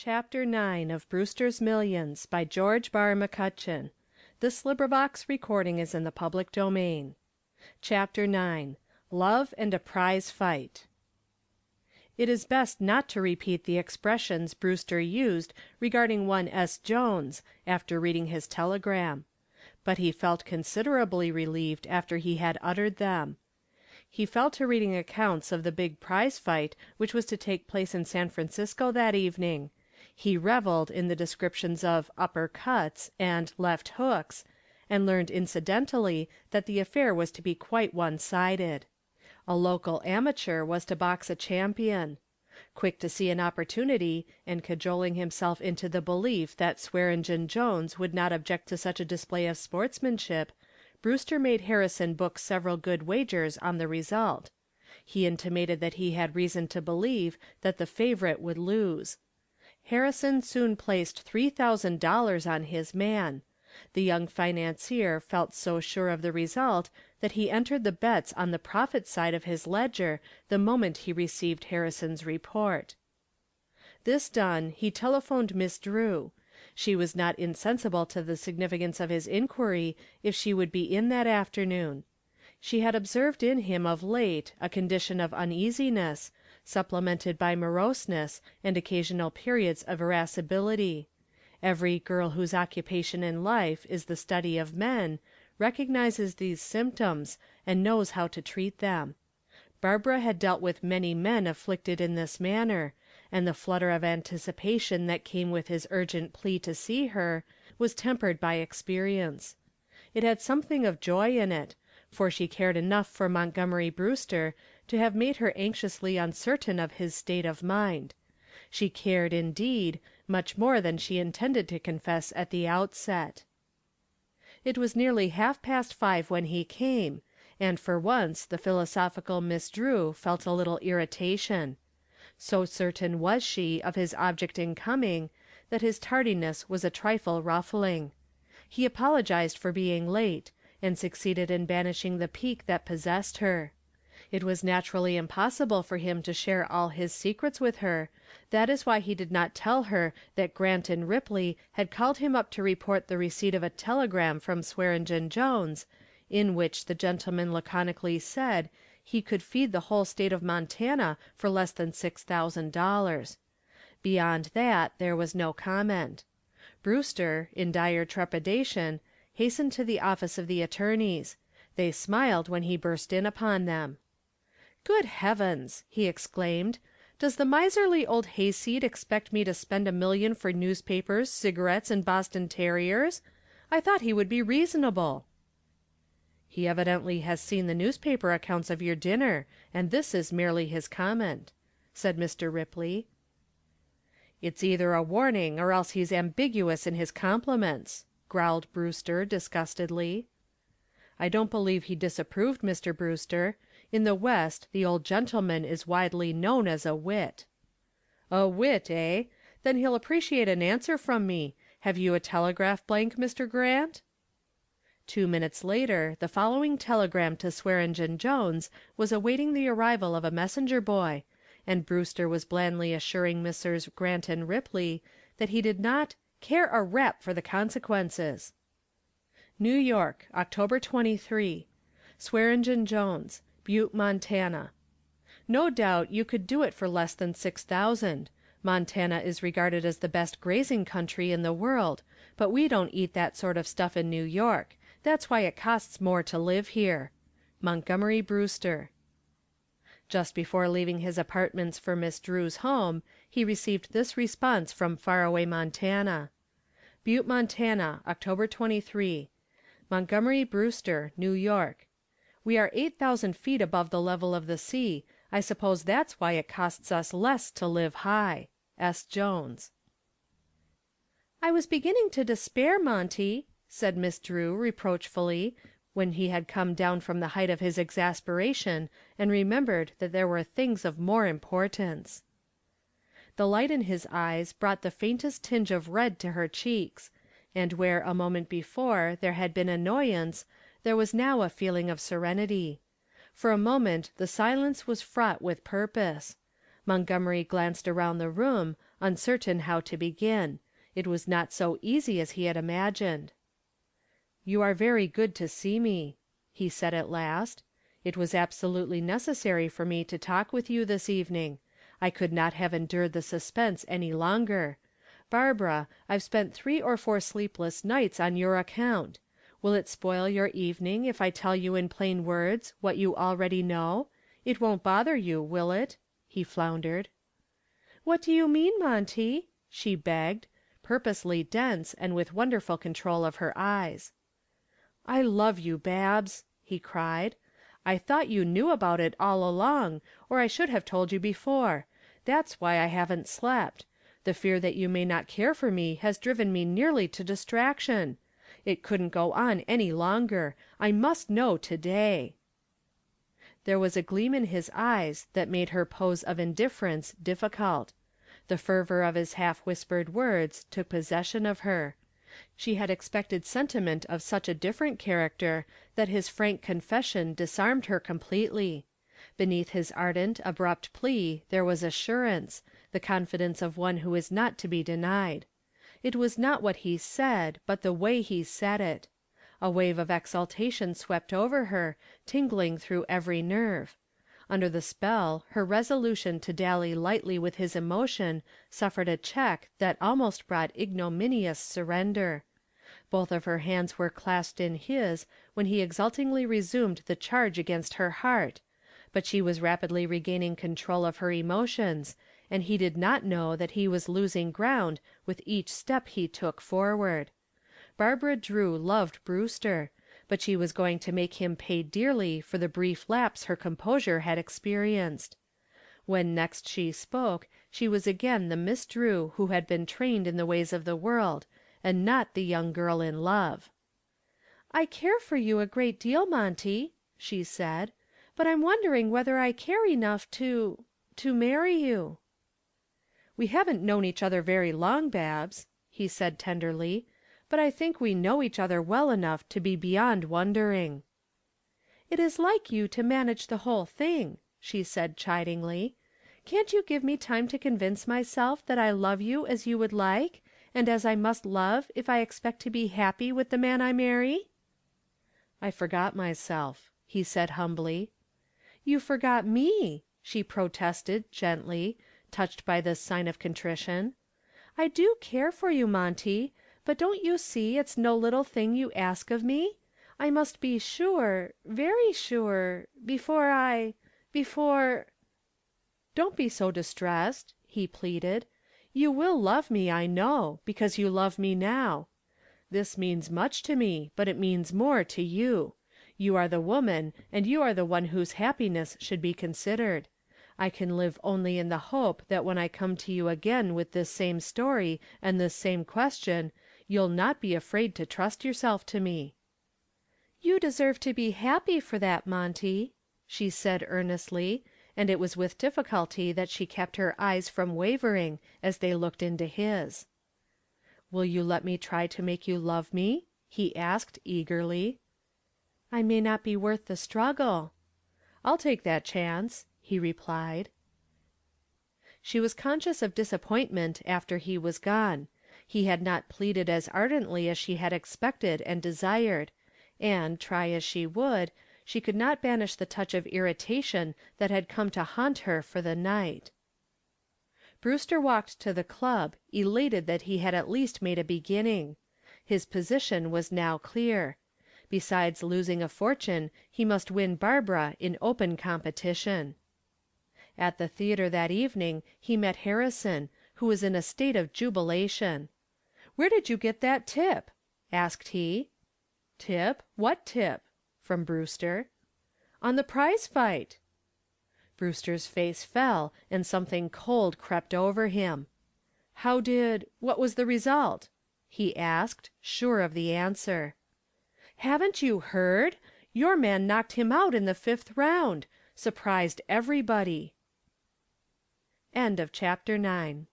Chapter 9 of Brewster's Millions by George Barr McCutcheon. This recording is in the public domain. Chapter 9 Love and a Prize Fight. It is best not to repeat the expressions Brewster used regarding one S. Jones after reading his telegram. But he felt considerably relieved after he had uttered them. He fell to reading accounts of the big prize fight which was to take place in San Francisco that evening. He reveled in the descriptions of "upper cuts" and "left hooks," and learned incidentally that the affair was to be quite one-sided. A local amateur was to box a champion. Quick to see an opportunity, and cajoling himself into the belief that Swearengen Jones would not object to such a display of sportsmanship, Brewster made Harrison book several good wagers on the result. He intimated that he had reason to believe that the favorite would lose. Harrison soon placed $3,000 on his man. The young financier felt so sure of the result that he entered the bets on the profit side of his ledger the moment he received Harrison's report. This done, he telephoned Miss Drew. She was not insensible to the significance of his inquiry if she would be in that afternoon. She had observed in him of late a condition of uneasiness, supplemented by moroseness and occasional periods of irascibility. Every girl whose occupation in life is the study of men recognizes these symptoms and knows how to treat them. Barbara had dealt with many men afflicted in this manner, and the flutter of anticipation that came with his urgent plea to see her was tempered by experience. It had something of joy in it, for she cared enough for Montgomery Brewster to have made her anxiously uncertain of his state of mind. She cared, indeed, much more than she intended to confess at the outset. It was nearly 5:30 when he came, and for once the philosophical Miss Drew felt a little irritation. So certain was she of his object in coming that his tardiness was a trifle ruffling. He apologized for being late, and succeeded in banishing the pique that possessed her. It was naturally impossible for him to share all his secrets with her. That is why he did not tell her that Grant & Ripley had called him up to report the receipt of a telegram from Swearengen Jones, in which the gentleman laconically said he could feed the whole state of Montana for less than $6,000. Beyond that there was no comment. Brewster, in dire trepidation, hastened to the office of the attorneys. They smiled when he burst in upon them. "Good heavens!" he exclaimed. "Does the miserly old hayseed expect me to spend $1 million for newspapers, cigarettes, and Boston terriers? I thought he would be reasonable." "He evidently has seen the newspaper accounts of your dinner, and this is merely his comment," said Mr. Ripley. "It's either a warning or else he's ambiguous in his compliments," growled Brewster disgustedly. "I don't believe he disapproved, Mr. Brewster. In the West the old gentleman is widely known as a wit." "A wit, eh? Then he'll appreciate an answer from me. Have you a telegraph blank, Mr. Grant?" 2 minutes later the following telegram to Swearengen Jones was awaiting the arrival of a messenger boy, and Brewster was blandly assuring Messrs. Grant & Ripley that he did not "care a rap for the consequences." New York, October 23. Swearengen Jones, Butte, Montana. No doubt you could do it for less than $6,000. Montana is regarded as the best grazing country in the world, but we don't eat that sort of stuff in New York. That's why it costs more to live here. Montgomery Brewster. Just before leaving his apartments for Miss Drew's home, he received this response from faraway Montana. Butte, Montana, October 23. Montgomery Brewster, New York. We are 8,000 feet above the level of the sea. I suppose that's why it costs us less to live high. S. Jones. "I was beginning to despair, Monty," said Miss Drew reproachfully, when he had come down from the height of his exasperation and remembered that there were things of more importance. The light in his eyes brought the faintest tinge of red to her cheeks, and where a moment before there had been annoyance, there was now a feeling of serenity. For a moment the silence was fraught with purpose. Montgomery glanced around the room, uncertain how to begin. It was not so easy as he had imagined. "You are very good to see me," he said at last. "It was absolutely necessary for me to talk with you this evening. I could not have endured the suspense any longer. Barbara, I've spent 3 or 4 sleepless nights on your account. Will it spoil your evening if I tell you in plain words what you already know? It won't bother you, will it?" he floundered. "What do you mean, Monty?" she begged, purposely dense and with wonderful control of her eyes. "I love you, Babs," he cried. "I thought you knew about it all along, or I should have told you before. That's why I haven't slept. The fear that you may not care for me has driven me nearly to distraction. It couldn't go on any longer. I must know to day." There was a gleam in his eyes that made her pose of indifference difficult. The fervor of his half-whispered words took possession of her. She had expected sentiment of such a different character that his frank confession disarmed her completely. Beneath his ardent, abrupt plea there was assurance, the confidence of one who is not to be denied. It was not what he said, but the way he said it. A wave of exultation swept over her, tingling through every nerve. Under the spell, her resolution to dally lightly with his emotion suffered a check that almost brought ignominious surrender. Both of her hands were clasped in his when he exultingly resumed the charge against her heart, but she was rapidly regaining control of her emotions, and he did not know that he was losing ground with each step he took forward. Barbara Drew loved Brewster, but she was going to make him pay dearly for the brief lapse her composure had experienced. When next she spoke, she was again the Miss Drew who had been trained in the ways of the world, and not the young girl in love. "I care for you a great deal, Monty," she said, "but I'm wondering whether I care enough to marry you." "We haven't known each other very long, Babs," he said tenderly, "but I think we know each other well enough to be beyond wondering." "It is like you to manage the whole thing," she said chidingly. "Can't you give me time to convince myself that I love you as you would like, and as I must love if I expect to be happy with the man I marry?" "I forgot myself," he said humbly. "You forgot me," she protested gently, touched by this sign of contrition. "I do care for you, Monty, but don't you see it's no little thing you ask of me? I must be sure, very sure, before " "Don't be so distressed," he pleaded. "You will love me, I know, because you love me now. This means much to me, but it means more to you. You are the woman, and you are the one whose happiness should be considered. I can live only in the hope that when I come to you again with this same story and this same question, you'll not be afraid to trust yourself to me." "You deserve to be happy for that, Monty," she said earnestly, and it was with difficulty that she kept her eyes from wavering as they looked into his. "Will you let me try to make you love me?" he asked eagerly. "I may not be worth the struggle." "I'll take that chance," he replied. She was conscious of disappointment after he was gone. He had not pleaded as ardently as she had expected and desired, and, try as she would, she could not banish the touch of irritation that had come to haunt her for the night. Brewster walked to the club, elated that he had at least made a beginning. His position was now clear. Besides losing a fortune, he must win Barbara in open competition. At the theater that evening he met Harrison, who was in a state of jubilation. "Where did you get that tip?" asked he. "Tip? What tip?" from Brewster. "On the prize fight." Brewster's face fell, and something cold crept over him. "What was the result?" he asked, sure of the answer. "Haven't you heard? Your man knocked him out in the 5th round. Surprised everybody." Chapter 10.